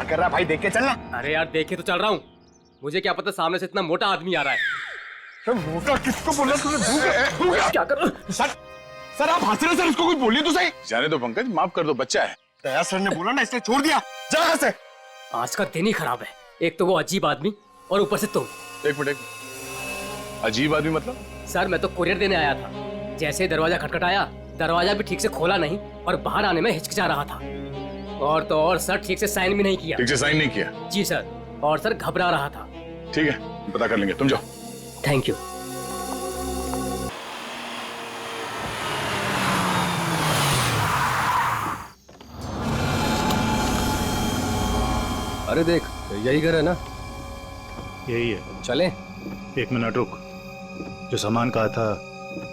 कर रहा है भाई, देख के चलना। अरे यार देखे तो चल रहा हूँ, मुझे क्या पता सामने से इतना मोटा आदमी आ रहा है। मोटा किसको बोला तुमने? क्या कर रहे हो सर आप हंस रहे सर, उसको कुछ बोलिए तो सही। जाने दो पंकज, माफ कर दो, बच्चा है। दया सर ने बोला ना इसलिए छोड़ दिया, जा यहाँ से। आज का दिन ही खराब है, एक तो वो अजीब आदमी और ऊपर से तुम। एक मिनट, अजीब आदमी मतलब? सर मैं तो कुरियर देने आया था, जैसे ही दरवाजा खटखटाया, दरवाजा भी ठीक से खोला नहीं और बाहर आने में हिचकिचा रहा था। और तो और सर ठीक से साइन भी नहीं किया। ठीक से साइन नहीं किया? जी सर, और सर घबरा रहा था। ठीक है, पता कर लेंगे, तुम जाओ। Thank you. अरे देख, यही घर है ना? यही है। चले? एक मिनट रुक, जो सामान कहा था।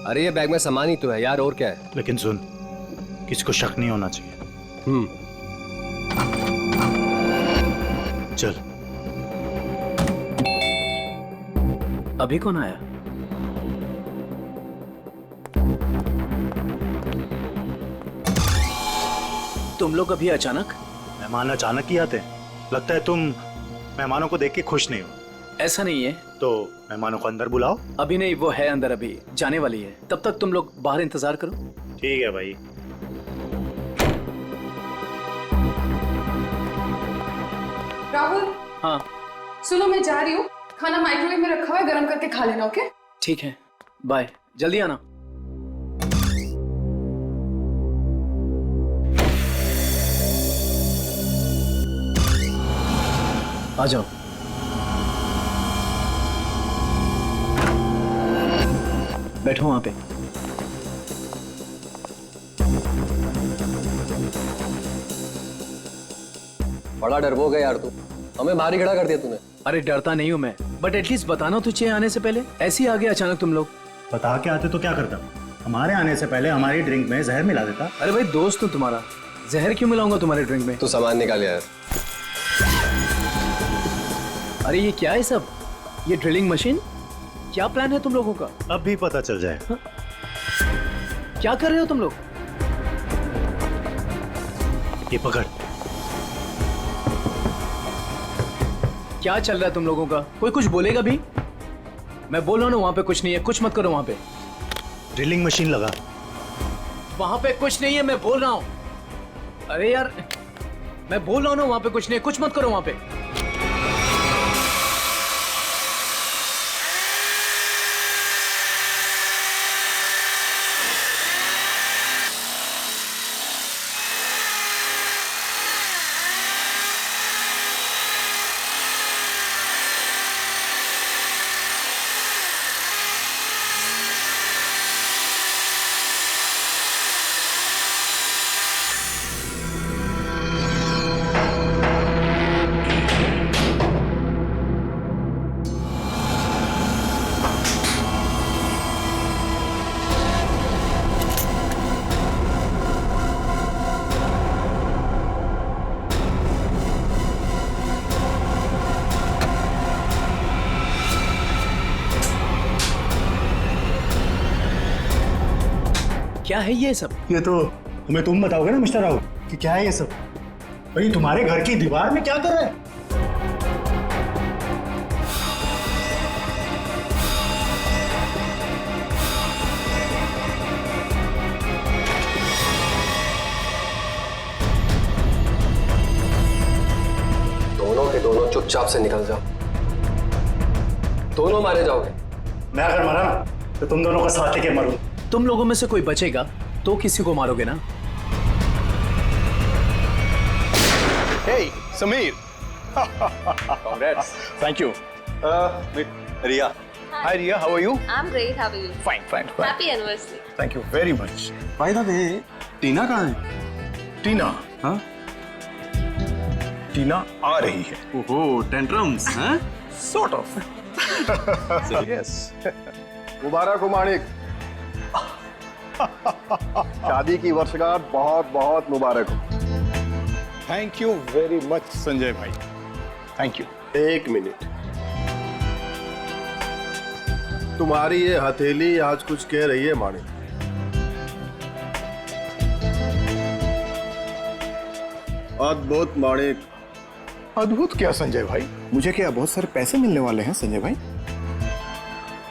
अरे ये बैग में सामान ही तो है यार, और क्या है? लेकिन सुन, किसी को शक नहीं होना चाहिए। चल। अभी कौन आया? तुम लोग अभी अचानक? मेहमान अचानक ही आते हैं। लगता है तुम मेहमानों को देख के खुश नहीं हो। ऐसा नहीं है। तो मेहमानों को अंदर बुलाओ। अभी नहीं, वो है अंदर, अभी जाने वाली है। तब तक तुम लोग बाहर इंतजार करो। ठीक है भाई। राहुल। हाँ सुनो, मैं जा रही हूँ, खाना माइक्रोवेव में रखा हुआ है, गर्म करके खा लेना। ओके? ठीक है, बाय, जल्दी आना। आ जाओ। बैठो वहां पे। बड़ा डरपोक है यार तू, हमें बाहर ही खड़ा कर दिया तूने। अरे डरता नहीं हूं मैं, बट एटलीस्ट बताना तो चाहिए आने से पहले। ऐसे ही आ गए अचानक तुम लोग। बता के आते तो क्या करता? हमारे आने से पहले हमारी ड्रिंक में जहर मिला देता। अरे भाई दोस्त हूं तुम्हारा, जहर क्यों मिलाऊंगा तुम्हारे ड्रिंक में? तू सामान निकाल यार। अरे ये क्या है सब? ये ड्रिलिंग मशीन? क्या प्लान है तुम लोगों का? अब भी पता चल जाए। क्या कर रहे हो तुम लोग? ये पकड़। क्या चल रहा है तुम लोगों का? कोई कुछ बोलेगा भी? मैं बोल रहा हूं ना, वहां पे कुछ नहीं है, कुछ मत करो वहां पे। ड्रिलिंग मशीन लगा। वहां पे कुछ नहीं है, मैं बोल रहा हूं। अरे यार, मैं बोल रहा हूं ना, वहां पे कुछ नहीं है, कुछ मत करो वहां पे। क्या है ये सब? ये तो तुम्हें तुम बताओगे ना मिस्टर राहुल कि क्या है ये सब। भाई तुम्हारे घर की दीवार में क्या कर रहा है? दोनों के दोनों चुपचाप से निकल जाओ, दोनों मारे जाओगे। मैं अगर मरा ना तो तुम दोनों का साथ लेके मरूं। तुम लोगों में से कोई बचेगा तो किसी को मारोगे ना? Hey, Sameer. Congrats. Thank you. Ria. Hi, Ria. How are you? I'm great. How are you? Fine, fine, fine. Happy anniversary. Thank you very much. By the way, टीना कहाँ है? टीना? हाँ? टीना आ रही है। ओहो, टेंट्रम्स, हैं? Sort of. Yes. मुबारक हो माणिक। शादी की वर्षगांठ बहुत बहुत मुबारक हो। Thank you very much Sanjay भाई, थैंक यू। एक मिनट, तुम्हारी ये हथेली आज कुछ कह रही है माणिक। अद्भुत माणिक, अद्भुत क्या संजय भाई? मुझे क्या बहुत सारे पैसे मिलने वाले हैं संजय भाई?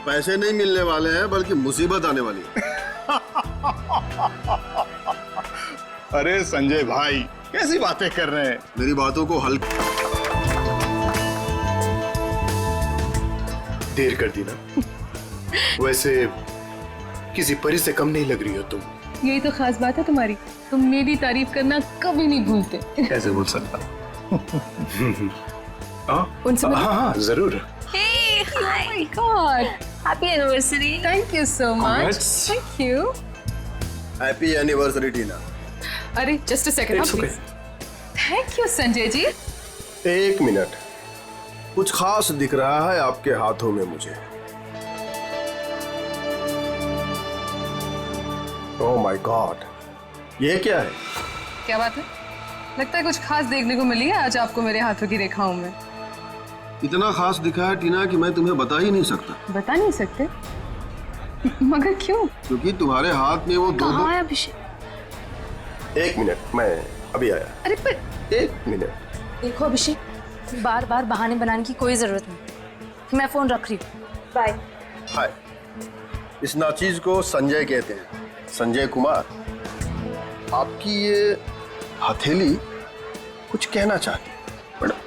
पैसे नहीं मिलने वाले हैं बल्कि मुसीबत आने वाली है। अरे संजय भाई कैसी बातें कर रहे हैं? मेरी बातों को हल देर कर दी ना। वैसे किसी परी से कम नहीं लग रही हो तुम। यही तो खास बात है तुम्हारी, तुम मेरी तारीफ करना कभी नहीं भूलते। कैसे बोल सकता? उनसे मिलो। हाँ जरूर। Hey, hi. Oh my God. Happy anniversary. Thank you so much. Congrats. Thank you. Happy anniversary Tina. अरे just a second. It's okay. Thank you Sanjay ji. एक मिनट, कुछ खास दिख रहा है आपके हाथों में मुझे। ओह माय गॉड, ये क्या है? क्या बात है? लगता है कुछ खास देखने को मिली है आज आपको मेरे हाथों की रेखाओं में। इतना खास दिखा है टीना कि मैं तुम्हें बता ही नहीं सकता। बता नहीं सकते? मगर क्यों? क्योंकि तुम्हारे हाथ में वो दो कहाँ है अभिषेक? एक मिनट, मैं अभी आया। अरे पर एक मिनट। देखो अभिषेक, बार बार बहाने बनाने की कोई जरूरत नहीं। मैं फोन रख रही हूँ। बाय। हाय, इस नाचीज को संजय कहते हैं, संजय कुमार। आपकी ये हथेली कुछ कहना चाहती है मैडम।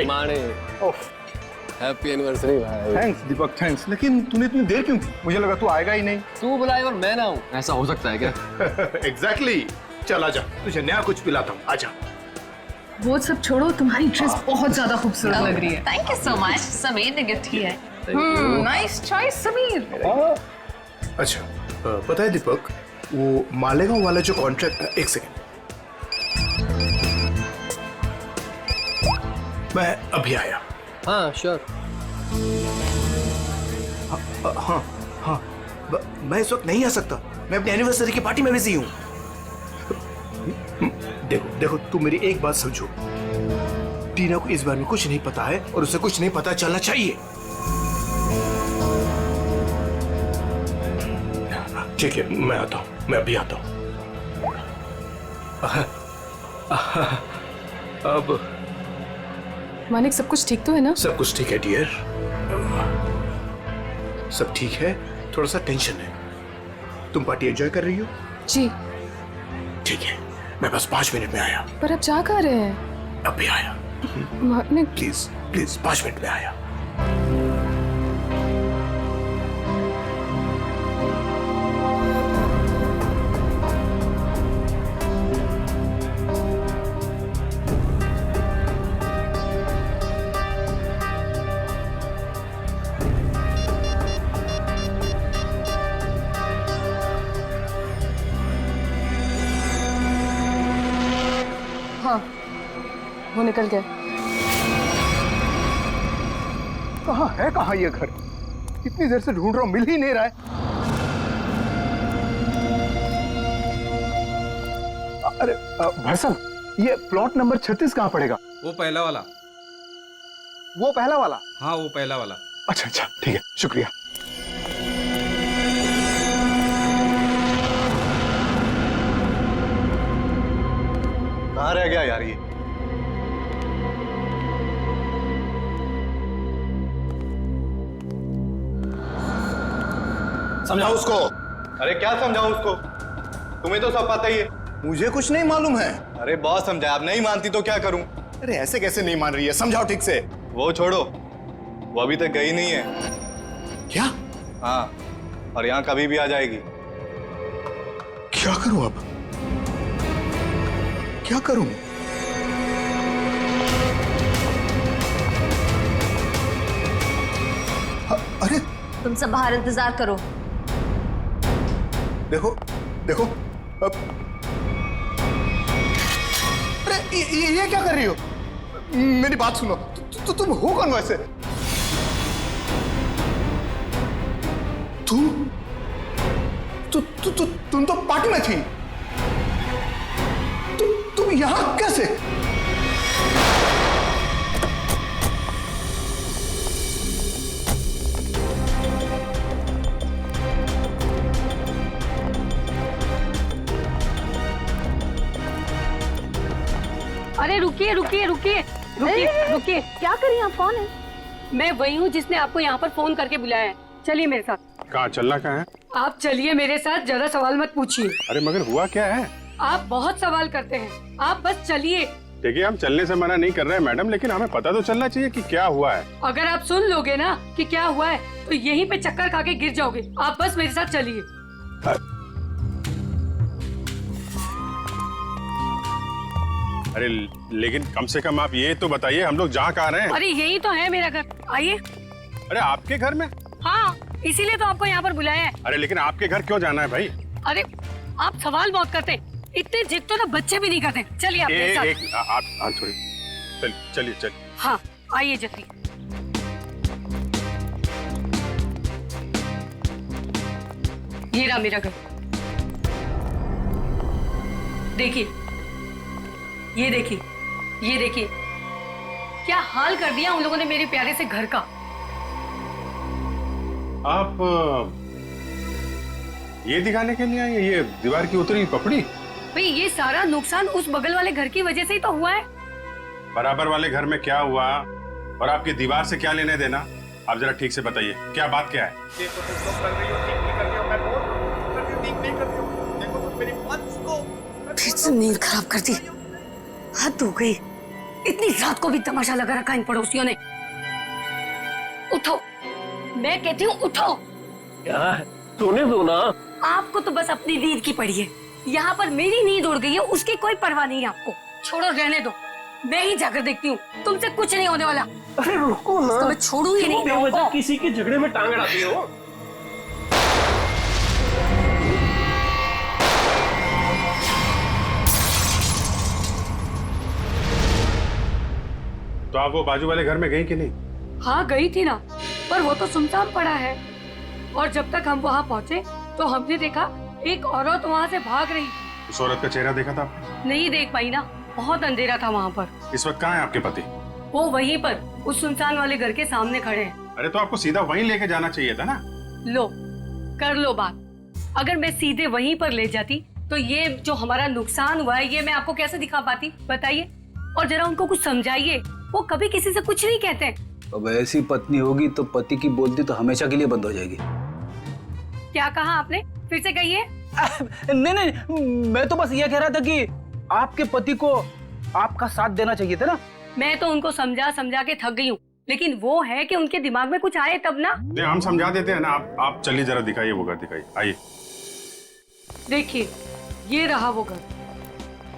माने हैप्पी एनिवर्सरी भाई। थैंक्स दीपक, थैंक्स। लेकिन तूने इतनी देर क्यों की? मुझे लगा तू आएगा ही नहीं। तू बुलाए और मैं ना हूँ, ऐसा हो सकता है क्या? एग्जैक्टली। चल आजा, तुझे नया कुछ पिलाता हूँ, आजा। वो सब छोड़ो, तुम्हारी ड्रेस बहुत ज्यादा खूबसूरत लग रही है। Thank you so much. Sameer ने गिफ्ट किया है। Nice choice Sameer. अच्छा पता है दीपक, वो मालेगांव वाला जो कॉन्ट्रैक्ट, एक सेकेंड, मैं अभी आया। हाँ श्योर। हाँ मैं इस वक्त नहीं आ सकता, मैं अपनी एनिवर्सरी की पार्टी में बिजी हूँ। देखो देखो, तू मेरी एक बात समझो, टीना को इस बारे में कुछ नहीं पता है और उसे कुछ नहीं पता चलना चाहिए। ठीक है, मैं आता हूँ, मैं अभी आता हूँ। अब मानिक, सब कुछ ठीक तो है ना? सब कुछ ठीक है डियर, सब ठीक है। थोड़ा सा टेंशन है। तुम पार्टी एंजॉय कर रही हो? जी। ठीक है, मैं बस 5 मिनट में आया। पर अब जा कहाँ रहे हैं? अभी आया। मानिक प्लीज प्लीज, 5 मिनट में आया। हाँ, वो निकल गया। कहाँ ये घर? इतनी देर से ढूंढ रहा हूँ, मिल ही नहीं रहा है। अरे भाई साहब, ये प्लॉट नंबर 36 कहाँ पड़ेगा? वो पहला वाला। वो पहला वाला? हाँ वो पहला वाला। अच्छा अच्छा, ठीक है, शुक्रिया। कहाँ रह गया यार ये? समझाओ उसको। अरे क्या समझाऊं उसको? तुम्हें तो सब पता ही है। मुझे कुछ नहीं मालूम है। अरे बहुत समझाया, अब नहीं मानती तो क्या करूं? अरे ऐसे कैसे नहीं मान रही है? समझाओ ठीक से। वो छोड़ो, वो अभी तक गई नहीं है। क्या? हाँ, और यहाँ कभी भी आ जाएगी। क्या करूं अब? क्या करूं? अरे तुम सब बाहर इंतजार करो। देखो देखो, अब अरे ये क्या कर रही हो? मेरी बात सुनो, तुम हो कौन वैसे? तुम तो पार्टी में थी। तुम यहां कैसे? रुकिए रुकिए रुकिए रुकिए रुकिए। क्या करिए आप? कौन है? मैं वही हूँ जिसने आपको यहाँ पर फोन करके बुलाया है। चलिए मेरे साथ। कहाँ चलना कहाँ है? आप चलिए मेरे साथ, ज्यादा सवाल मत पूछिए। अरे मगर हुआ क्या है? आप बहुत सवाल करते हैं, आप बस चलिए। देखिए हम चलने से मना नहीं कर रहे हैं मैडम, लेकिन हमें पता तो चलना चाहिए कि क्या हुआ है। अगर आप सुन लोगे ना कि क्या हुआ है तो यहीं पे चक्कर खा के गिर जाओगे। आप बस मेरे साथ चलिए। अरे लेकिन कम से कम आप ये तो बताइए हम लोग जा कहाँ रहे हैं? अरे यही तो है मेरा घर, आइए। अरे आपके घर में? हाँ, इसीलिए तो आपको यहाँ पर बुलाया है। अरे लेकिन आपके घर क्यों जाना है भाई? अरे आप सवाल बहुत करते हैं, इतने जिद तो ना बच्चे भी नहीं करते। चलिए आप मेरे साथ। आप थोड़ी चलिए। हाँ आइए जल्दी। ये रहा मेरा घर, देखिए, ये देखिए, ये देखिए, क्या हाल कर दिया उन लोगों ने मेरे प्यारे से घर का। आप ये दिखाने के लिए आए हैं, ये दीवार की उतरी पपड़ी? भाई ये सारा नुकसान उस बगल वाले घर की वजह से ही तो हुआ है। बराबर वाले घर में क्या हुआ और आपकी दीवार से क्या लेने देना? आप जरा ठीक से बताइए, क्या बात क्या है? फिर से नींद खराब कर दी, हद हो गई। इतनी रात को भी तमाशा लगा रखा इन पड़ोसियों ने। उठो, मैं कहती हूँ उठो। क्या है? सोने दो ना। आपको तो बस अपनी नींद की पड़ी है, यहाँ पर मेरी नींद उड़ गई है, उसकी कोई परवाह नहीं है आपको। छोड़ो, रहने दो, मैं ही जाकर देखती हूँ, तुमसे कुछ नहीं होने वाला। अरे रुको ना, तो मैं छोड़ूंगी नहीं। बेवजह किसी के झगड़े में टांग अड़ाती हो। तो आप वो बाजू वाले घर में गई कि नहीं? हाँ गई थी ना, पर वो तो सुनसान पड़ा है। और जब तक हम वहाँ पहुँचे तो हमने देखा एक औरत वहाँ से भाग रही। उस औरत का चेहरा देखा था आपने? नहीं देख पाई ना, बहुत अंधेरा था वहाँ पर। इस वक्त कहाँ है आपके पति? वो वहीं पर उस सुनसान वाले घर के सामने खड़े हैं। अरे तो आपको सीधा वहीं लेके जाना चाहिए था ना। लो, कर लो बात। अगर मैं सीधे वहीं पर ले जाती तो ये जो हमारा नुकसान हुआ है ये मैं आपको कैसे दिखा पाती, बताइए। और जरा उनको कुछ समझाइए, वो कभी किसी से कुछ नहीं कहते। अब ऐसी पत्नी होगी तो पति की बोलती तो हमेशा के लिए बंद हो जाएगी। क्या कहा आपने? फिर से कहिए। नहीं, मैं तो बस ये कह रहा था कि आपके पति को आपका साथ देना चाहिए था ना। मैं तो उनको समझा समझा के थक गई हूँ, लेकिन वो है कि उनके दिमाग में कुछ आए तब ना। नहीं, हम समझा देते हैं ना। आप चलिए जरा दिखाइए वो घर, दिखाइए, आइए। देखिए, ये रहा वो घर।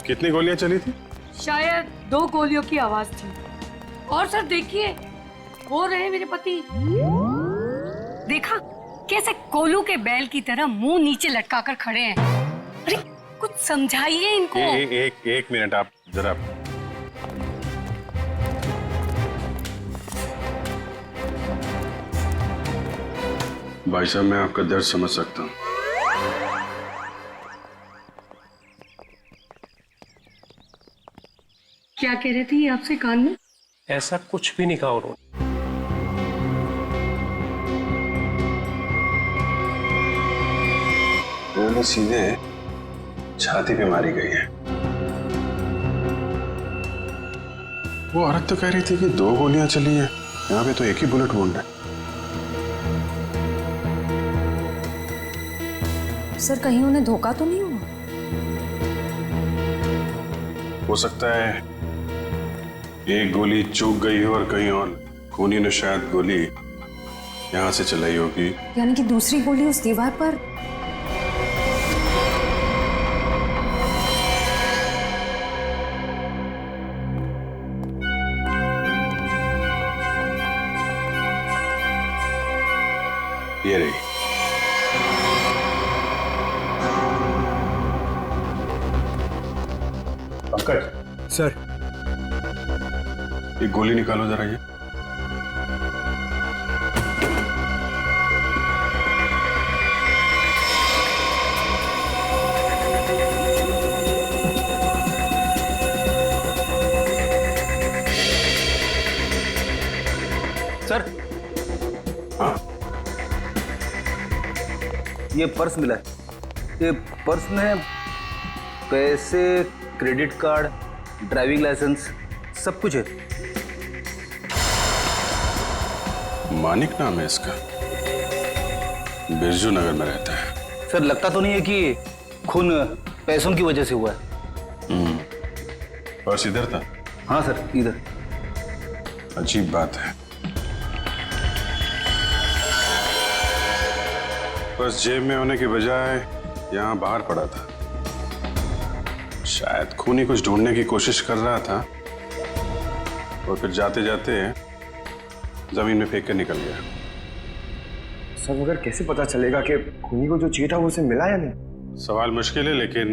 कितनी गोलियां चली थी? शायद 2 गोलियों की आवाज थी। और सर देखिए, वो रहे मेरे पति। देखा कैसे कोलू के बैल की तरह मुंह नीचे लटकाकर खड़े हैं। अरे कुछ समझाइए इनको। एक मिनट, आप जरा। भाई साहब, मैं आपका दर्द समझ सकता हूँ। क्या कह रहे थे ये आपसे कान में? ऐसा कुछ भी नहीं कहा उन्होंने। उन्होंने सीधे छाती पे मारी गई है। वो औरत तो कह रही थी कि 2 गोलियां चली हैं, यहाँ पे तो एक ही बुलेट वुंड है। सर कहीं उन्हें धोखा तो नहीं हुआ? हो सकता है एक गोली चूक गई हो और कहीं और खूनी ने शायद गोली यहाँ से चलाई होगी। यानी कि दूसरी गोली उस दीवार पर। ये रही। पंकज सर, एक गोली निकालो जरा। ये सर, हाँ, ये पर्स मिला है। ये पर्स में पैसे, क्रेडिट कार्ड, ड्राइविंग लाइसेंस, सब कुछ है। मानिक नाम है इसका, बिरजू नगर में रहता है। सर लगता तो नहीं है कि खून पैसों की वजह से हुआ है। पर्स इधर था? हाँ सर, इधर। अजीब बात है, पर्स जेब में होने की बजाय यहाँ बाहर पड़ा था। शायद खूनी कुछ ढूंढने की कोशिश कर रहा था और फिर जाते जाते जमीन में फेंक कर निकल गया। सर मगर कैसे पता चलेगा कि खूनी को जो चाहिए था वो उसे मिला या नहीं? सवाल मुश्किल है, लेकिन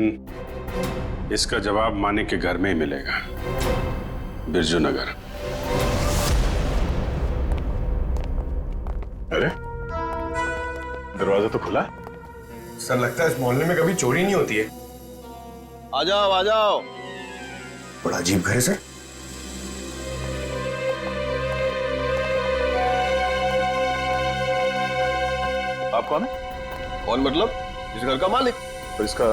इसका जवाब मानिक के घर में ही मिलेगा, बिरजू नगर। अरे दरवाजा तो खुला। सर लगता है इस मोहल्ले में कभी चोरी नहीं होती है। आ जाओ आ जाओ। बड़ा अजीब घर है सर। आप कौन है? कौन मतलब? इस घर का मालिक। तो इसका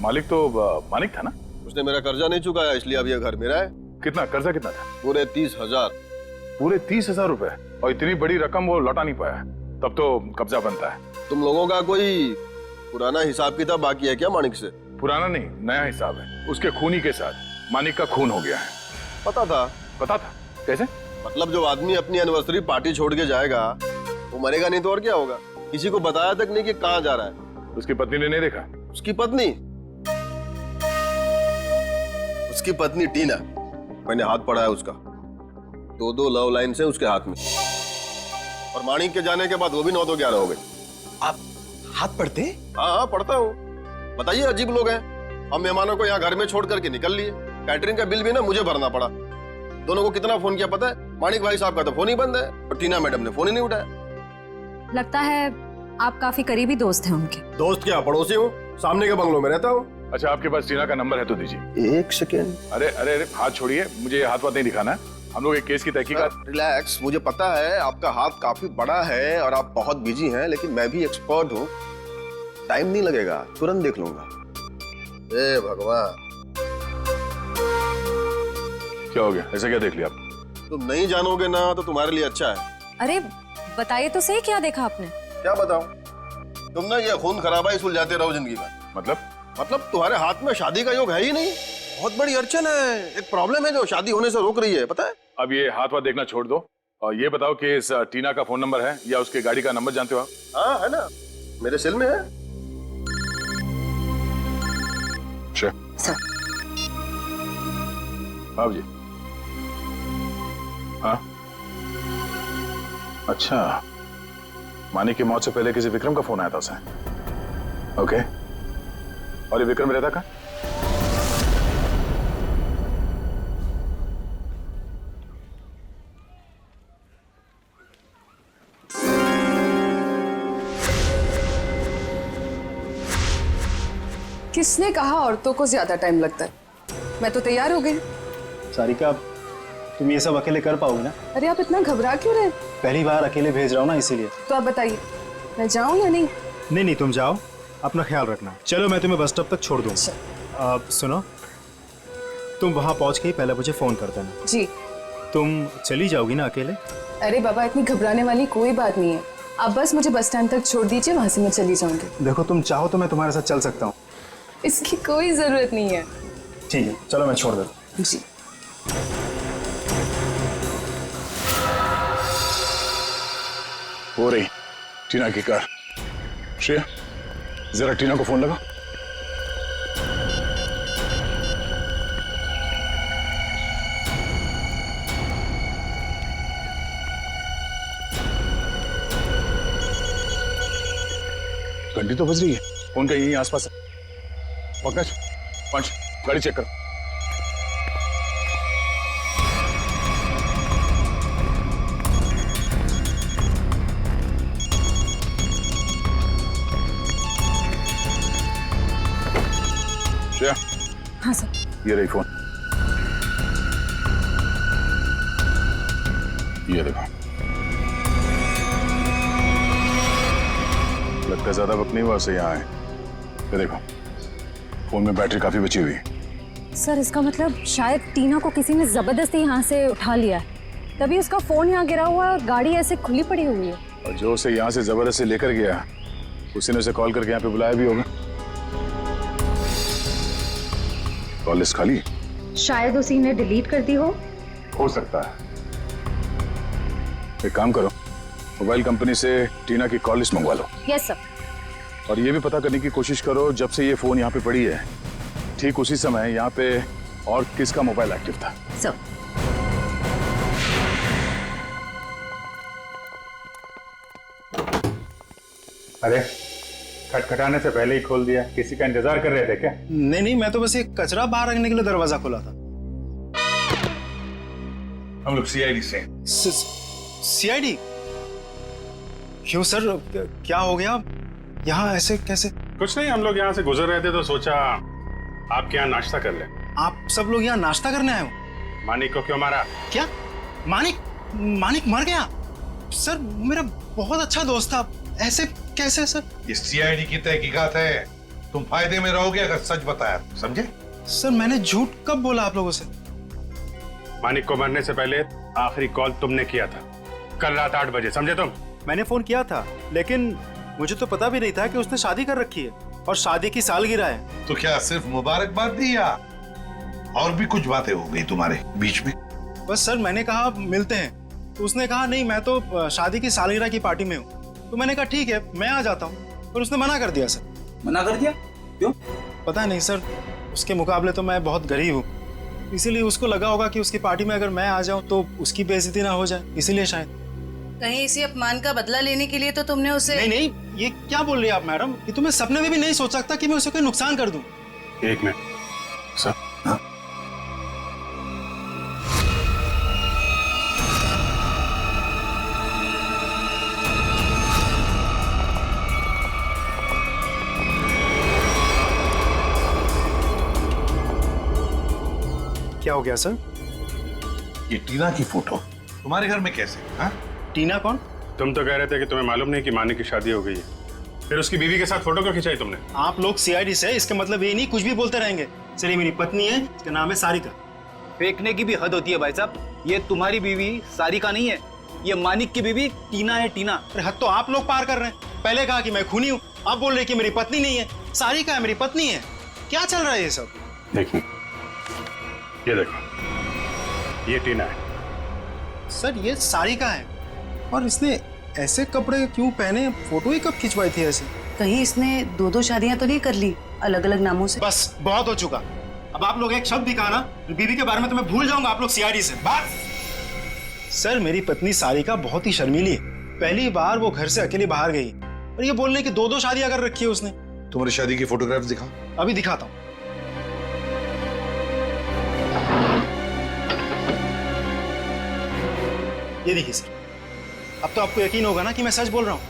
मालिक तो मानिक था ना? उसने मेरा कर्जा नहीं चुकाया, इसलिए अब यह घर मेरा है। कितना कर्जा कितना था? पूरे 30,000। पूरे 30,000 रुपए? और इतनी बड़ी रकम वो लौटा नहीं पाया, तब तो कब्जा बनता है। तुम लोगों का कोई पुराना हिसाब किताब बाकी है क्या मानिक से? पुराना नहीं, नया हिसाब है। उसके खूनी के साथ मानिक का खून हो गया है। पता था? पता था? कैसे? मतलब जो आदमी अपनी एनिवर्सरी पार्टी छोड़ के जाएगा वो मरेगा नहीं तो और क्या होगा? किसी को बताया तक नहीं कि कहाँ जा रहा है। उसकी पत्नी ने नहीं देखा? उसकी पत्नी? उसकी पत्नी टीना, मैंने हाथ पढ़ा है उसका। 2 लव लाइन से उसके हाथ में, और मानिक के जाने के बाद वो भी 9 तो 11 हो गई। आप हाथ पढ़ते? हाँ पढ़ता हूँ। बताइए, अजीब लोग हैं। हम मेहमानों को यहाँ घर में छोड़ करके निकल लिए। कैटरिंग का बिल भी ना मुझे भरना पड़ा। दोनों को कितना फोन किया पता है? मानिक भाई साहब का तो फोन ही बंद है और टीना मैडम ने फोन ही नहीं उठाया। लगता है आप काफी करीबी दोस्त हैं उनके। दोस्त क्या, पड़ोसी हूँ, सामने के बंगलों में रहता हूँ। अच्छा, आपके पास टीना का नंबर है तो दीजिए। 1 सेकेंड। अरे अरे अरे, हाथ छोड़िए, मुझे हाथ नहीं दिखाना है। हम लोग एक केस की तहकीकात। रिलैक्स, मुझे पता है आपका हाथ काफी बड़ा है और आप बहुत बिजी हैं, लेकिन मैं भी एक्सपर्ट हूँ। टाइम नहीं लगेगा, तुरंत देख लूंगा। ए भगवान, क्या हो गया? ऐसा क्या देख लिया आप? तुम नहीं जानोगे ना तो तुम्हारे लिए अच्छा है। अरे बताइए तो सही, क्या देखा आपने? क्या बताऊं? तुम ना ये खून खराबा ही सुलझाते रहो जिंदगी में। मतलब तुम्हारे हाथ में शादी का योग है ही नहीं। बहुत बड़ी अड़चन है, एक प्रॉब्लम है जो शादी होने से रोक रही है, पता है? अब ये हाथ देखना छोड़ दो और ये बताओ कि इस टीना का फोन नंबर है या उसके गाड़ी का नंबर जानते हो आप? हाँ है ना, मेरे सेल में है। सर। हाँ जी। हाँ अच्छा, मानिक की मौत से पहले किसी विक्रम का फोन आया था उसे। ओके, और ये विक्रम रहता कहाँ? किसने कहा औरतों को ज्यादा टाइम लगता है? मैं तो तैयार हो गई। सारिका, तुम ये सब अकेले कर पाओगे ना? अरे आप इतना घबरा क्यों रहे? पहली बार अकेले भेज रहा हूँ ना, इसीलिए। तो आप बताइए, मैं जाऊं या नहीं? नहीं, तुम जाओ, अपना ख्याल रखना। चलो मैं तुम्हें बस स्टॉप तक छोड़ दूँ। सुनो, तुम वहाँ पहुँच के ही पहले मुझे फोन कर देना। जी। तुम चली जाओगी ना अकेले? अरे बाबा, इतनी घबराने वाली कोई बात नहीं है। आप बस मुझे बस स्टैंड तक छोड़ दीजिए, वहां से मैं चली जाऊंगी। देखो, तुम चाहो तो मैं तुम्हारे साथ चल सकता हूँ। इसकी कोई जरूरत नहीं है। ठीक है, चलो मैं छोड़ देता हूँ। जी। हो रही टीना की कार। श्रेया, जरा टीना को फोन लगा। घंटी तो बज रही है, फोन का यहीं आसपास है। पंकज, पंच, गाड़ी चेक करो। श्रेया। हाँ सर। ये रही फोन, ये देखो। लगता है ज्यादा वक्त नहीं हुआ उसे यहाँ आए। ये देखो, फोन में बैटरी काफी बची हुई है। सर इसका मतलब शायद टीना को किसी ने जबरदस्ती यहाँ से उठा लिया है, तभी उसका फोन यहाँ गिरा हुआ है और गाड़ी ऐसे खुली पड़ी हुई है। और जो उसे यहाँ से जबरदस्ती लेकर गया उसी ने उसे कॉल करके यहाँ पे बुलाया भी होगा। कॉल लिस्ट खाली? शायद उसी ने डिलीट कर दी हो सकता है। एक काम करो, मोबाइल कंपनी से टीना की कॉल लिस्ट मंगवा लो। Yes sir. और ये भी पता करने की कोशिश करो जब से ये फोन यहाँ पे पड़ी है ठीक उसी समय यहाँ पे और किसका मोबाइल एक्टिव था। सर अरे खटखटाने से पहले ही खोल दिया, किसी का इंतजार कर रहे थे क्या? नहीं नहीं, मैं तो बस एक कचरा बाहर रखने के लिए दरवाजा खोला था। हम लोग सीआईडी से। सीआईडी? क्यों सर, क्या हो गया? यहाँ ऐसे कैसे? कुछ नहीं, हम लोग यहाँ से गुजर रहे थे तो सोचा आपके यहाँ नाश्ता कर ले। आप सब लोग यहाँ नाश्ता करने आए हो? मानिक को क्यों मारा? क्या मानिक? मानिक मर गया? सर मेरा बहुत अच्छा दोस्त था, ऐसे कैसे सर? ये सीआईडी की तहकीकात है, तुम फायदे में रहोगे अगर सच बताया, समझे? सर मैंने झूठ कब बोला आप लोगों से? मानिक को मरने से पहले आखिरी कॉल तुमने किया था कल रात 8 बजे, समझे तुम? मैंने फोन किया था, लेकिन मुझे तो पता भी नहीं था कि उसने शादी कर रखी है और शादी की सालगिरह है। तो क्या सिर्फ मुबारकबाद दी या और भी कुछ बातें हो गई तुम्हारे बीच में? बस सर मैंने कहा मिलते हैं, तो उसने कहा नहीं मैं तो शादी की सालगिरह की पार्टी में हूँ। तो मैंने कहा ठीक है मैं आ जाता हूँ, पर उसने मना कर दिया सर। मना कर दिया? क्यों? पता नहीं सर, उसके मुकाबले तो मैं बहुत गरीब हूँ, इसीलिए उसको लगा होगा कि उसकी पार्टी में अगर मैं आ जाऊँ तो उसकी बेइज्जती ना हो जाए, इसीलिए शायद। कहीं इसी अपमान का बदला लेने के लिए तो तुमने उसे... नहीं नहीं, ये क्या बोल रही है आप मैडम? ये तो मैं सपने में भी नहीं सोच सकता कि मैं उसे कोई नुकसान कर दूं। एक मिनट सर। हाँ? क्या हो गया सर? ये टीना की फोटो तुम्हारे घर में कैसे? हाँ? टीना कौन? तुम तो कह रहे थे कि तुम्हें मालूम नहीं कि मानिक की शादी हो गई है, फिर उसकी बीवी के साथ फोटो क्यों खिंचाई तुमने? आप लोग सीआईडी से, इसका मतलब ये नहीं कुछ भी बोलते रहेंगे। चलिए मेरी पत्नी है, इसका नाम है सारिका। फेंकने की भी हद होती है भाई साहब, ये तुम्हारी बीवी सारिका नहीं है, ये मानिक की बीवी टीना है। टीना? अरे हद तो आप लोग पार कर रहे हैं। पहले कहा कि मैं खूनी हूँ, आप बोल रहे कि मेरी पत्नी नहीं है, सारिका है मेरी पत्नी है। क्या चल रहा है ये सब? देखिए, ये देखो, ये टीना है। सर ये सारिका है, और इसने ऐसे कपड़े क्यों पहने? फोटो ही कब खिंचवाई थी ऐसे? कहीं इसने 2-2 शादियां तो नहीं कर ली अलग अलग नामों से? बस बहुत हो चुका। अब आप लोग एक शब्द भी कहा ना बीवी के बारे में तो मैं भूल जाऊंगा आप लोग सीआईडी से। बस। सर मेरी पत्नी सारिका बहुत ही शर्मीली है, पहली बार वो घर से अकेली बाहर गई और ये बोलने की 2-2 शादियां कर रखी है उसने। तुम्हारी शादी की फोटोग्राफ्स दिखाओ। अभी दिखाता हूँ। ये देखिए सर, अब तो आपको यकीन होगा ना कि मैं सच बोल रहा हूँ।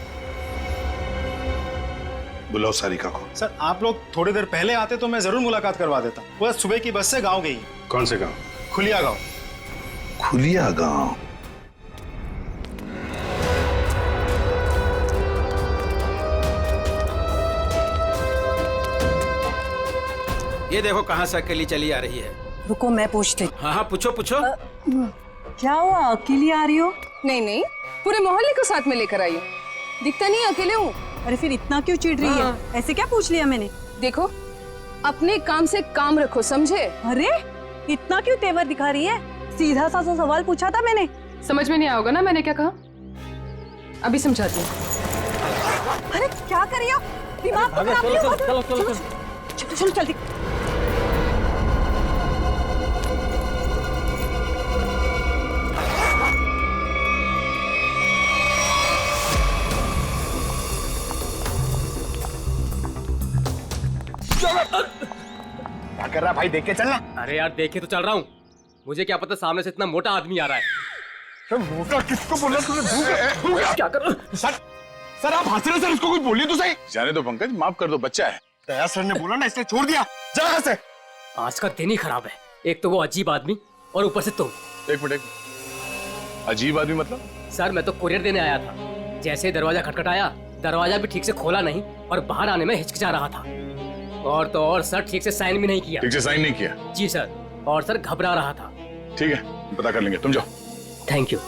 बुलाओ सारिका को। सर आप लोग थोड़ी देर पहले आते तो मैं जरूर मुलाकात करवा देता। वो सुबह की बस से गांव गई। कौन से गांव? खुलिया गांव। खुलिया गांव? ये देखो कहाँ से अकेली चली आ रही है। रुको मैं पूछती। हाँ हाँ पूछो पूछो। क्या हुआ, अकेली आ रही हो? नहीं नहीं, पूरे मोहल्ले को साथ में लेकर आई हूँ। दिखता नहीं अकेले हूँ। अरे फिर इतना क्यों चिढ़ रही है? ऐसे क्या पूछ लिया मैंने? देखो अपने काम से काम रखो, समझे? अरे इतना क्यों तेवर दिखा रही है? सीधा सा सवाल पूछा था मैंने। समझ में नहीं आओगे ना मैंने क्या कहा? अभी समझाती हूँ। अरे क्या कर रही हो? दिमाग खराब नहीं हो? चलो चलो चलो जल्दी। क्या कर रहा भाई? देख के चलना। अरे यार देखे तो चल रहा हूँ, मुझे क्या पता सामने से इतना मोटा आदमी आ रहा है। मोटा किसको बोला तूने? क्या कर? सर आप हंस रहे, सर उसको कुछ बोलिए तो सही। जाने दो पंकज, माफ कर दो, बच्चा है। दया सर ने बोला ना इसलिए छोड़ दिया। जा यहाँ से। आज का दिन ही खराब है, एक तो वो अजीब आदमी और ऊपर से तुम। एक मिनट, अजीब आदमी मतलब? सर मैं तो कुरियर देने आया था, जैसे ही दरवाजा खटखटाया दरवाजा भी ठीक से खोला नहीं और बाहर आने में हिचकिचा रहा था। और तो और सर ठीक से साइन भी नहीं किया। ठीक से साइन नहीं किया? जी सर, और सर घबरा रहा था। ठीक है, पता कर लेंगे, तुम जाओ। Thank you.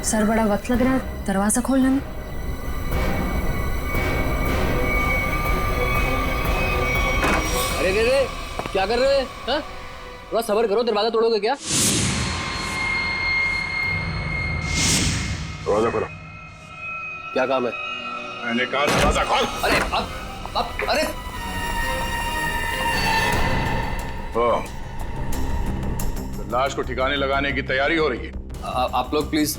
सर बड़ा वक्त लग रहा है दरवाजा खोलने में। अरे रे रे, क्या कर रहे हैं? हाँ? थोड़ा सब्र करो, दरवाजा तोड़ोगे क्या? दरवाजा खोलो। क्या काम है? मैंने कहा दरवाजा खोल। अरे अब अरे तो लाश को ठिकाने लगाने की तैयारी हो रही है। आप लोग प्लीज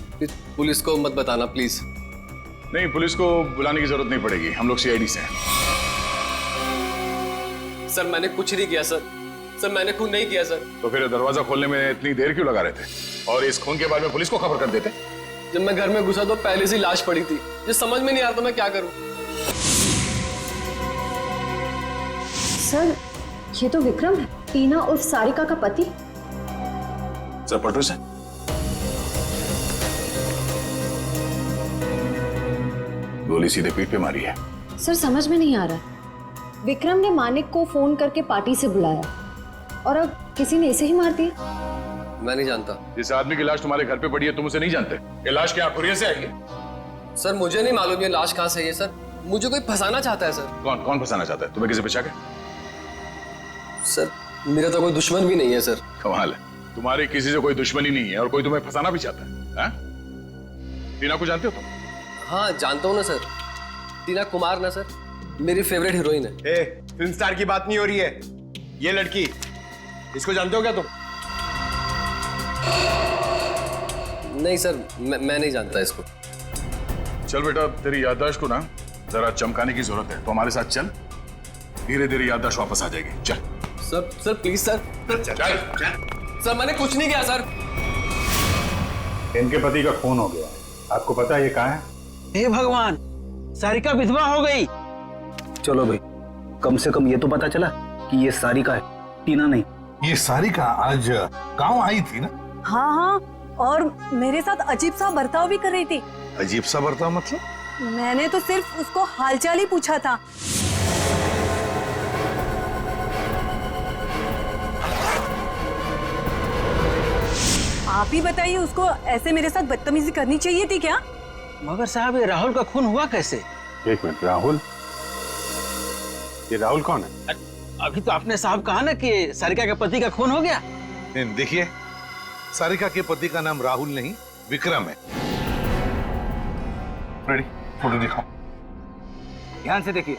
पुलिस को मत बताना प्लीज। नहीं, पुलिस को बुलाने की जरूरत नहीं पड़ेगी, हम लोग सीआईडी से हैं। सर मैंने कुछ नहीं किया सर, मैंने खून नहीं किया सर। तो फिर दरवाजा खोलने में इतनी देर क्यों लगा रहे थे? और इस खून के बारे में पुलिस को खबर कर देते? जब मैं घर में घुसा तो पहले से लाश पड़ी थी, ये समझ में नहीं आ रहा था मैं क्या करूं। सर ये तो विक्रम है, टीना उर्फ सारिका का पति। सर पलटू से गोली सीधे पीठ पे मारी है। सर समझ में नहीं आ रहा, विक्रम ने मानिक को फोन करके पार्टी से बुलाया और अब किसी ने इसे ही मार दिया। मैं नहीं जानता। जिस आदमी की लाश तुम्हारे घर पे पड़ी है तुम उसे नहीं जानते? ये लाश क्या खुरिया से आई है? सर मुझे नहीं मालूम ये लाश कहाँ से आई है सर, मुझे कोई फंसाना चाहता है सर। कौन फंसाना चाहता है तुम्हें? किसी पे शक है? सर मेरा तो कोई दुश्मन भी नहीं है सर। कमाल है, तुम्हारी किसी से कोई दुश्मनी नहीं है और कोई तुम्हें फंसाना भी चाहता है। टीना को जानते हो तुम? हाँ जानता हूँ ना सर, टीना कुमार ना सर, मेरी फेवरेट हीरोइन है। फिल्म स्टार की बात नहीं हो रही है, ये लड़की, इसको जानते हो क्या तुम? नहीं सर, मैं नहीं जानता इसको। चल बेटा, तेरी याददाश्त को ना जरा चमकाने की जरूरत है, तो हमारे साथ चल, धीरे धीरे याददाश्त वापस आ जाएगी। चल सर प्लीज सर। सर मैंने कुछ नहीं किया सर। इनके पति का खून हो गया, आपको पता है ये कहाँ है? हे भगवान, सारिका विधवा हो गई। चलो भाई, कम से कम ये तो पता चला कि ये सारिका है, टीना नहीं। ये सारिका आज गांव आई थी ना? हाँ हाँ, और मेरे साथ अजीब सा बर्ताव भी कर रही थी। अजीब सा बर्ताव मतलब? मैंने तो सिर्फ उसको हालचाल ही पूछा था। आप ही बताइए, उसको ऐसे मेरे साथ बदतमीजी करनी चाहिए थी क्या? मगर साहब ये राहुल का खून हुआ कैसे? एक मिनट, राहुल? ये राहुल कौन है? अभी तो आपने साहब कहा ना कि सारिका के पति का खून हो गया। देखिए, सारिका के पति का नाम राहुल नहीं विक्रम है। रेडी, फोटो दिखाओ। ध्यान से देखिए।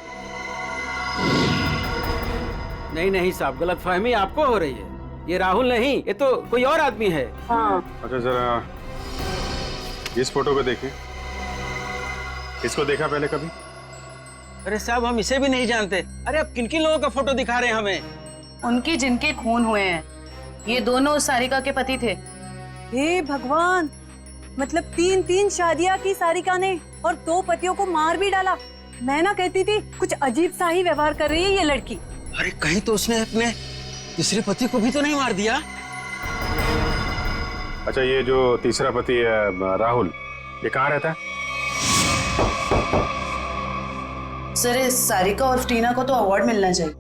नहीं साहब, गलतफहमी आपको हो रही है, ये राहुल नहीं, ये तो कोई और आदमी है। हाँ। अच्छा जरा इस फोटो को देखें, इसको देखा पहले कभी? अरे साहब हम इसे भी नहीं जानते। अरे अब किन किन लोगों का फोटो दिखा रहे हैं हमें? उनके जिनके खून हुए हैं, ये दोनों सारिका के पति थे। हे भगवान, मतलब तीन शादियां की सारिका ने और 2 पतियों को मार भी डाला। मैं ना कहती थी कुछ अजीब सा ही व्यवहार कर रही है ये लड़की। अरे कहीं तो उसने अपने तीसरे पति को भी तो नहीं मार दिया? अच्छा ये जो तीसरा पति है राहुल, ये कहाँ रहता है? सर इस सारिका और टीना को तो अवार्ड मिलना चाहिए।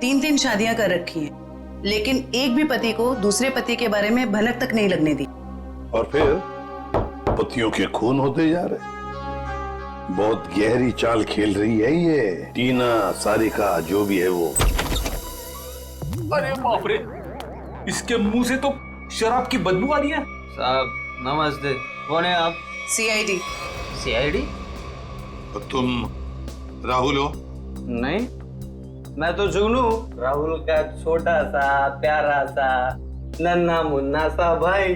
3 शादियां कर रखी हैं, लेकिन एक भी पति को दूसरे पति के बारे में भनक तक नहीं लगने दी। और फिर पतियों के खून होते जा रहे। बहुत गहरी चाल खेल रही है ये टीना, सारिका जो भी है वो। अरे बाप रे, इसके मुंह से तो शराब की बदबू आ रही है। साहब नमस्ते, कौन है आप? सीआईडी। सीआईडी? तो तुम राहुल हो? नहीं, मैं तो जुगनू, राहुल का छोटा सा प्यारा सा नन्ना मुन्ना सा भाई।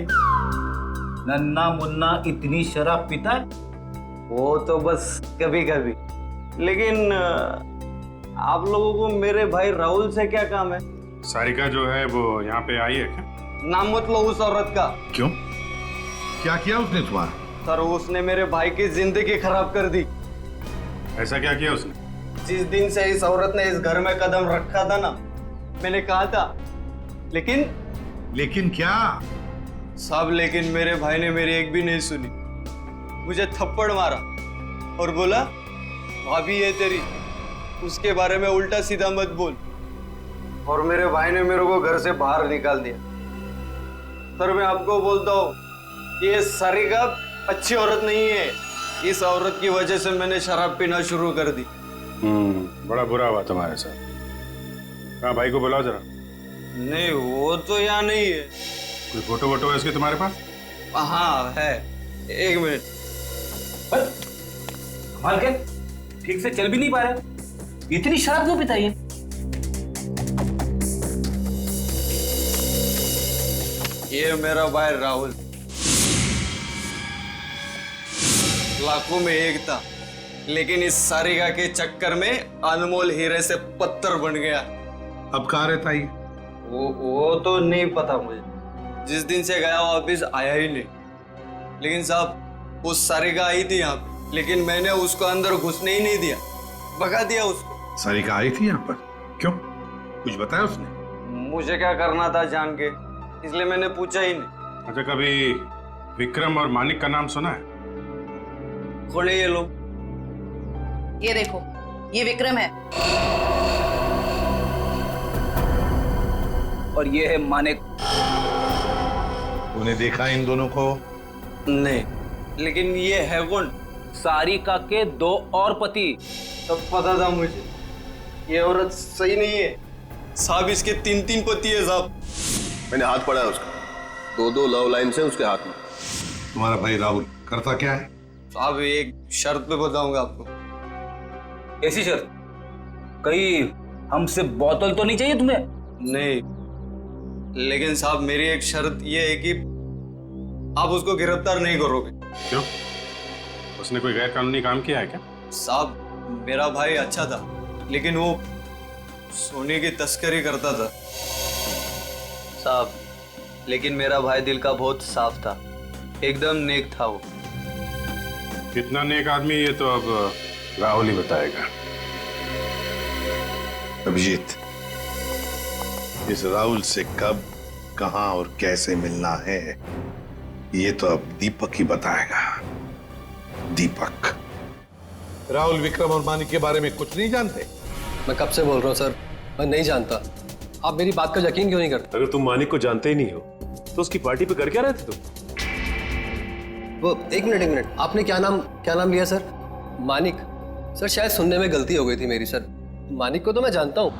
नन्ना मुन्ना इतनी शराब पीता है? वो तो बस कभी कभी, लेकिन आप लोगों को मेरे भाई राहुल से क्या काम है? सारिका जो है वो यहाँ पे आई है क्या? नाम मत लो उस औरत का। क्यों, क्या किया उसने तुम्हारा? सर उसने मेरे भाई की जिंदगी खराब कर दी। ऐसा क्या किया उसने? जिस दिन से इस औरत ने इस घर में कदम रखा था ना, मैंने कहा था, लेकिन लेकिन क्या? साहब लेकिन मेरे भाई ने मेरी एक भी नहीं सुनी। मुझे थप्पड़ मारा और बोला भाभी है तेरी, उसके बारे में उल्टा सीधा मत बोल। और मेरे भाई ने मेरे को घर से बाहर निकाल दिया। सर मैं आपको बोलता हूँ, ये सारिका अच्छी औरत नहीं है। इस औरत की वजह से मैंने शराब पीना शुरू कर दी। बड़ा बुरा हुआ तुम्हारे साथ। हाँ भाई को बुलाओ जरा। नहीं वो तो यहाँ नहीं है। कोई फोटो वोटो है इसके तुम्हारे पास? हाँ है, एक मिनट। कमाल के ठीक से चल भी नहीं पा रहे, इतनी शराब क्यों पिता है? ये मेरा भाई राहुल, लाखों में एक था, लेकिन इस सारिका के चक्कर में अनमोल हीरे से पत्थर बन गया। अब कहाँ रहता है? वो तो नहीं पता मुझे। जिस दिन से गया वापिस आया ही नहीं। लेकिन साहब उस सारिका आई थी यहाँ पे, लेकिन मैंने उसको अंदर घुसने ही नहीं दिया, भगा दिया उसको। सारिका आई थी यहाँ पर? क्यों, कुछ बताया उसने? मुझे क्या करना था जान के, इसलिए मैंने पूछा ही नहीं। अच्छा कभी विक्रम और मानिक का नाम सुना है? खोले ये लोग। ये देखो, ये विक्रम है और ये है मानिक। तूने देखा इन दोनों को? नहीं, लेकिन ये है कौन? सारिका के 2 और पति। तब पता था मुझे, ये औरत सही नहीं है। साहब इसके 3 पति है साहब। मैंने हाथ पड़ा है उसका, 2 लव लाइन से उसके हाथ में। तुम्हारा भाई राहुल करता क्या है? साहब एक शर्त पे बताऊंगा आपको। ऐसी शर्त? कहीं हमसे बोतल तो नहीं चाहिए तुम्हें? नहीं, लेकिन साहब मेरी एक शर्त ये है कि आप उसको गिरफ्तार नहीं करोगे। क्यों, उसने कोई गैर कानूनी काम किया है क्या? साहब मेरा भाई अच्छा था, लेकिन वो सोने की तस्करी करता था साहब। लेकिन मेरा भाई दिल का बहुत साफ था, एकदम नेक था वो। कितना नेक आदमी ये तो अब राहुल ही बताएगा। अभिजीत, इस राहुल से कब, कहां और कैसे मिलना है ये तो अब दीपक ही बताएगा। दीपक। राहुल विक्रम और मानिक के बारे में कुछ नहीं जानते? मैं कब से बोल रहा हूँ सर, मैं नहीं जानता। आप मेरी बात का यकीन क्यों नहीं करते? अगर तुम मानिक को जानते ही नहीं हो तो उसकी पार्टी पे कर क्या रहे थे तुम? वो एक मिनट, आपने क्या नाम लिया सर? मानिक? सर शायद सुनने में गलती हो गई थी मेरी सर। मानिक को तो मैं जानता हूँ।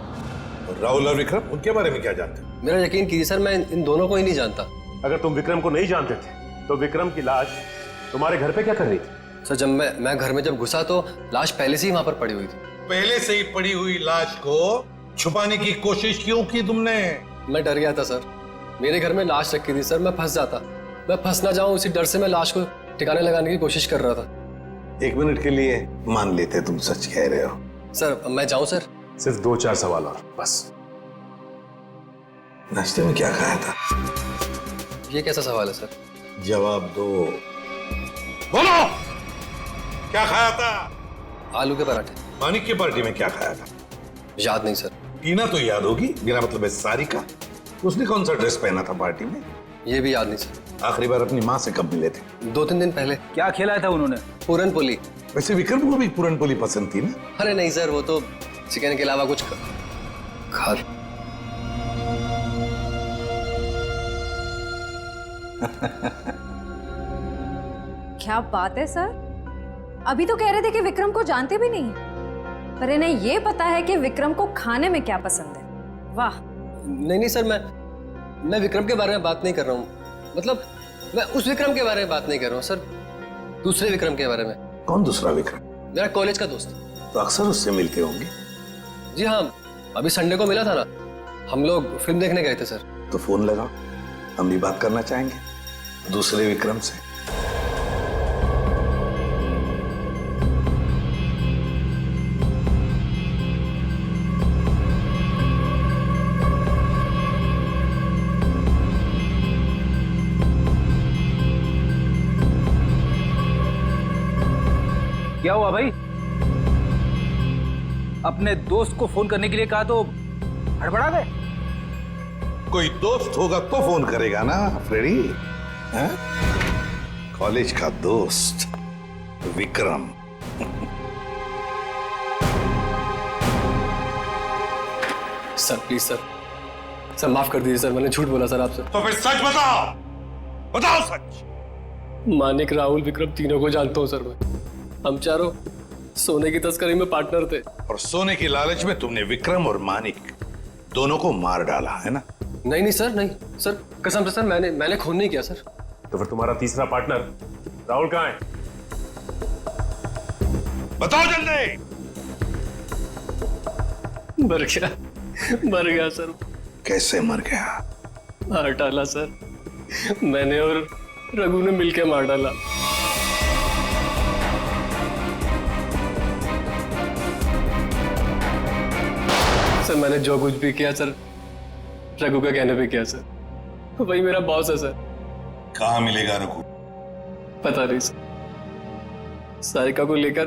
राहुल और विक्रम, उनके बारे में क्या जानते? मेरा यकीन कीजिए सर, मैं इन दोनों को ही नहीं जानता। अगर तुम विक्रम को नहीं जानते थे तो विक्रम की लाश तुम्हारे घर पे क्या कर रही थी? सर जब मैं घर में जब घुसा तो लाश पहले से ही वहां पर पड़ी हुई थी। पहले से ही पड़ी हुई लाश को छुपाने की कोशिश क्यों की तुमने? मैं डर गया था सर, मेरे घर में लाश रखी थी सर, मैं फंस जाता। मैं फंस ना जाऊं इसी डर से मैं लाश को ठिकाने लगाने की कोशिश कर रहा था। 1 मिनट के लिए मान लेते तुम सच कह रहे हो। सर मैं जाऊं सर? सिर्फ 2-4 सवाल और बस। नाश्ते में क्या खाया था? ये कैसा सवाल है सर? जवाब दो। बोलो, क्या खाया था? आलू के पराठे। मानिक की पार्टी में क्या खाया था? याद नहीं सर। टीना तो याद होगी, बिना मतलब है सारिका। उसने कौन सा ड्रेस पहना था पार्टी में? ये भी याद नहीं सर। आखिरी बार अपनी माँ से कब मिले थे? 2-3 दिन पहले। क्या खिलाया था उन्होंने? पूरन पोली। वैसे विक्रम को भी पूरन पोली पसंद थी ना? अरे नहीं सर, वो तो चिकन के अलावा कुछ खा। क्या बात है सर, अभी तो कह रहे थे कि विक्रम को जानते भी नहीं, पर इन्हें ये पता है कि विक्रम को खाने में क्या पसंद है। वाह। नहीं सर, मैं विक्रम के बारे में बात नहीं कर रहा हूँ। मतलब मैं उस विक्रम के बारे में बात नहीं कर रहा हूँ सर, दूसरे विक्रम के बारे में। कौन दूसरा विक्रम? मेरा कॉलेज का दोस्त। तो अक्सर उससे मिलते होंगे? जी हाँ, अभी संडे को मिला था ना, हम लोग फिल्म देखने गए थे सर। तो फोन लगाओ, हम भी बात करना चाहेंगे दूसरे विक्रम से। क्या हुआ भाई? अपने दोस्त को फोन करने के लिए कहा तो हड़बड़ा गए? कोई दोस्त होगा तो फोन करेगा ना फ्रेडी। हैं? कॉलेज का दोस्त Vikram. Sir please sir, sir माफ कर दीजिए सर, मैंने झूठ बोला सर आपसे। तो फिर सच बताओ, बताओ सच। मानिक, राहुल, विक्रम तीनों को जानता हूँ सर मैं। हम चारों सोने की तस्करी में पार्टनर थे। और सोने की लालच में तुमने विक्रम और मानिक दोनों को मार डाला है ना? नहीं नहीं सर, नहीं सर, कसम से सर, मैंने खून नहीं किया सर। तो फिर तुम्हारा तीसरा पार्टनर राहुल कहाँ है? बताओ जल्दी। मर गया सर। कैसे मर गया? मार डाला सर, मैंने और रघु ने मिलकर मार डाला। सर मैंने जो कुछ भी किया सर रघु का कहने पे किया सर, वही मेरा बॉस है सर। कहाँ मिलेगा रघु? पता नहीं सर, सारिका को लेकर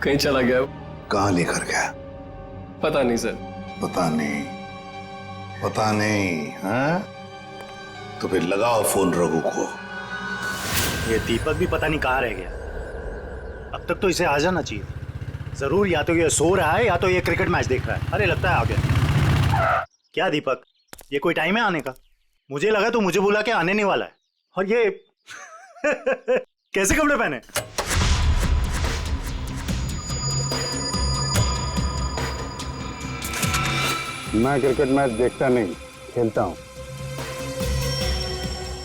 कहीं चला गया वो। कहाँ लेकर गया? पता नहीं सर। पता नहीं, पता नहीं। हाँ, तो फिर लगाओ फोन रघु को। ये दीपक भी पता नहीं कहाँ रह गया। अब तक तो इसे आ जाना चाहिए। जरूर या तो ये सो रहा है या तो ये क्रिकेट मैच देख रहा है। अरे लगता है आ गया। क्या दीपक, ये कोई टाइम है आने का? मुझे लगा तो मुझे बुला के आने नहीं वाला है। और ये कैसे कपड़े पहने? मैं क्रिकेट मैच देखता नहीं, खेलता हूं।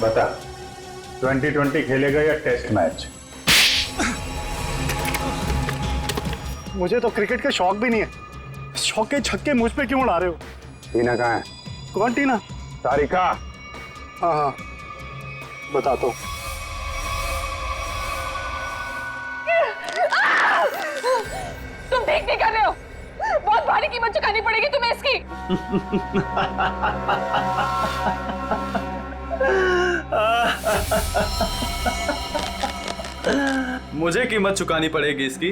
बता, 2020 खेलेगा या टेस्ट मैच? मुझे तो क्रिकेट का शौक भी नहीं है। शौक के छक्के मुझ पे क्यों उड़ा रहे हो? टीना कहाँ है? कौन टीना? सारिका। हाँ हाँ, बताता हूँ। तुम ठीक नहीं कर रहे हो, बहुत भारी कीमत चुकानी पड़ेगी तुम्हें इसकी। मुझे कीमत चुकानी पड़ेगी इसकी?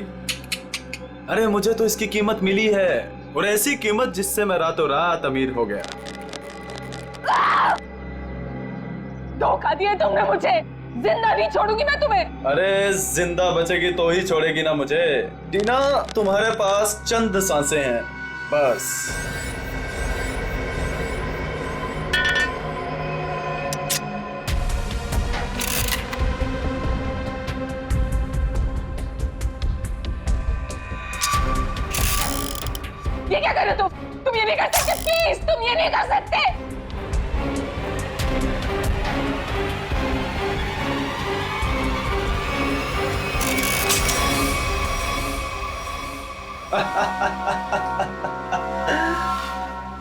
अरे मुझे तो इसकी कीमत मिली है, और ऐसी कीमत जिससे मैं रातों रात अमीर हो गया। धोखा दिया तुमने मुझे, जिंदा नहीं छोड़ूंगी मैं तुम्हें। अरे जिंदा बचेगी तो ही छोड़ेगी ना मुझे। टीना, तुम्हारे पास चंद सांसें हैं बस। ये क्या कर रहे हो तुम ये नहीं कर सकते, प्लीज तुम ये नहीं कर सकते।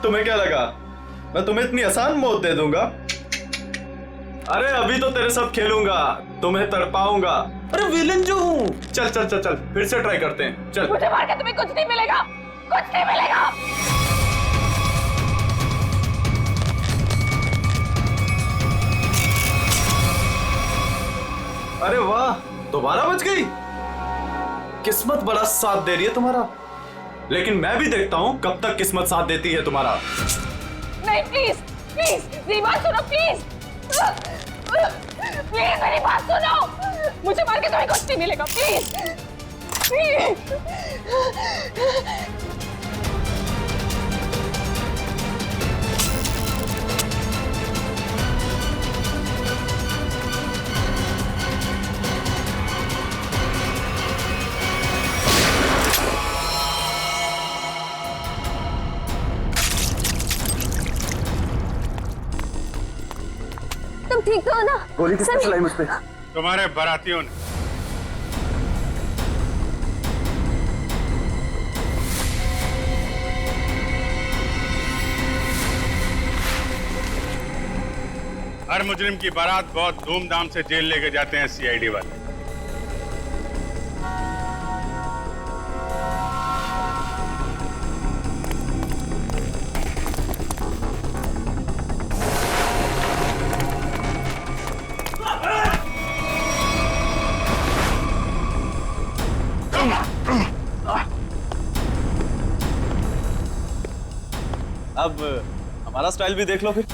तुम्हें क्या लगा मैं तुम्हें इतनी आसान मौत दे दूंगा? अरे अभी तो तेरे साथ खेलूंगा, तुम्हें तड़पाऊंगा। अरे विलन जो हूँ। चल चल चल चल, फिर से ट्राई करते हैं। चल। मुझे मार के तुम्हें कुछ नहीं मिलेगा, कुछ नहीं मिलेगा। अरे वाह, दोबारा बच गई। किस्मत बड़ा साथ दे रही है तुम्हारा, लेकिन मैं भी देखता हूं कब तक किस्मत साथ देती है तुम्हारा। नहीं प्लीज प्लीज मेरी बात सुनो, प्लीज प्लीज मेरी बात सुनो। मुझे मार के तुम्हें कुछ नहीं मिलेगा, प्लीज प्लीज। तुम ठीक तो हो ना? गोली किसने चलाई मुझ पे? तुम्हारे बारातियों ने। हर मुजरिम की बारात बहुत धूमधाम से जेल लेके जाते हैं सीआईडी वाले। अब हमारा स्टाइल भी देख लो फिर।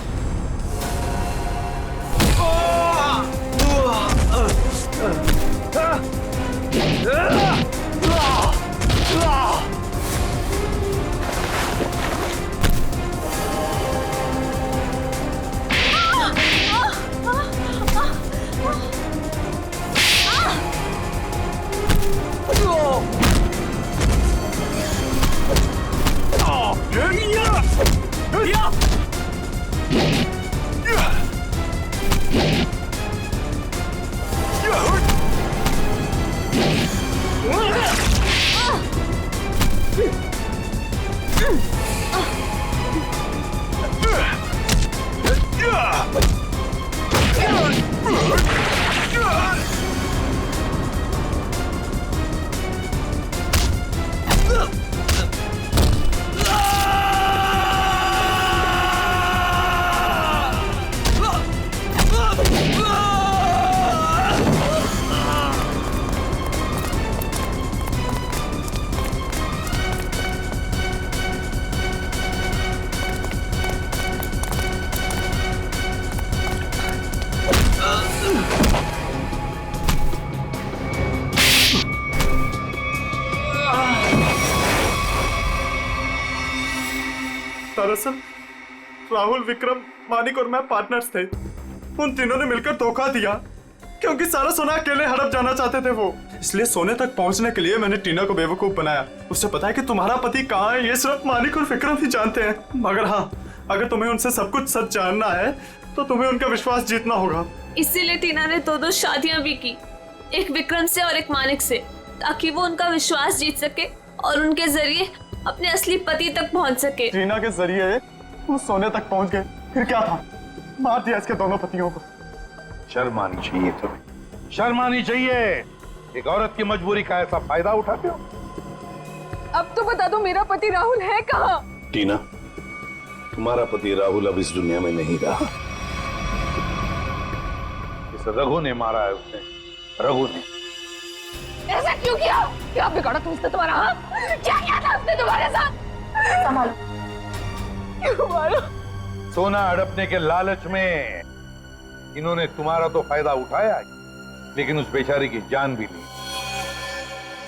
दरअसल राहुल, विक्रम, मानिक और मैं पार्टनर्स थे। उन तीनों ने मिलकर धोखा दिया क्योंकि सारा सोना अकेले हड़प जाना चाहते थे वो। इसलिए सोने तक पहुंचने के लिए मैंने टीना को बेवकूफ बनाया। उससे पता है कि तुम्हारा पति कहाँ है, ये सिर्फ मानिक और विक्रम ही जानते हैं। मगर हाँ, अगर तुम्हें उनसे सब कुछ सच जानना है तो तुम्हें उनका विश्वास जीतना होगा। इसीलिए टीना ने दो शादियां भी की, एक विक्रम से और एक मानिक से, ताकि वो उनका विश्वास जीत सके और उनके जरिए अपने असली पति तक पहुंच सके। टीना के जरिए वो सोने तक पहुंच गए, फिर क्या था, मार दिया इसके दोनों पतियों को। शर्म आनी चाहिए तुम्हें, शर्म आनी चाहिए। एक औरत की मजबूरी का ऐसा फायदा उठाते हो। अब तो बता दो मेरा पति राहुल है कहाँ? टीना, तुम्हारा पति राहुल अब इस दुनिया में नहीं रहा। इस रघु ने मारा है उसने, रघु ने। ऐसा क्यों किया? क्या बिगाड़ा तुमसे तुम्हारा? हाँ? क्या किया था उसने तुम्हारे साथ? संभालो, क्यों मारो? सोना हड़पने के लालच में इन्होंने तुम्हारा तो फायदा उठाया, लेकिन उस बेचारी की जान भी ली।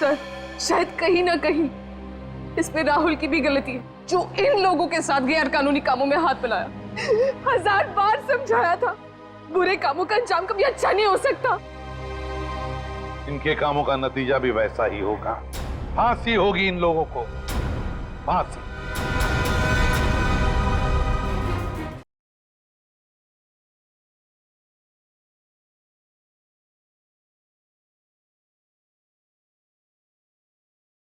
सर, शायद कहीं ना कहीं इसमें राहुल की भी गलती है, जो इन लोगों के साथ गैर कानूनी कामों में हाथ मिलाया। 1000 बार समझाया था, बुरे कामों का अंजाम कभी अच्छा नहीं हो सकता। इनके कामों का नतीजा भी वैसा ही होगा। फांसी होगी इन लोगों को, फांसी।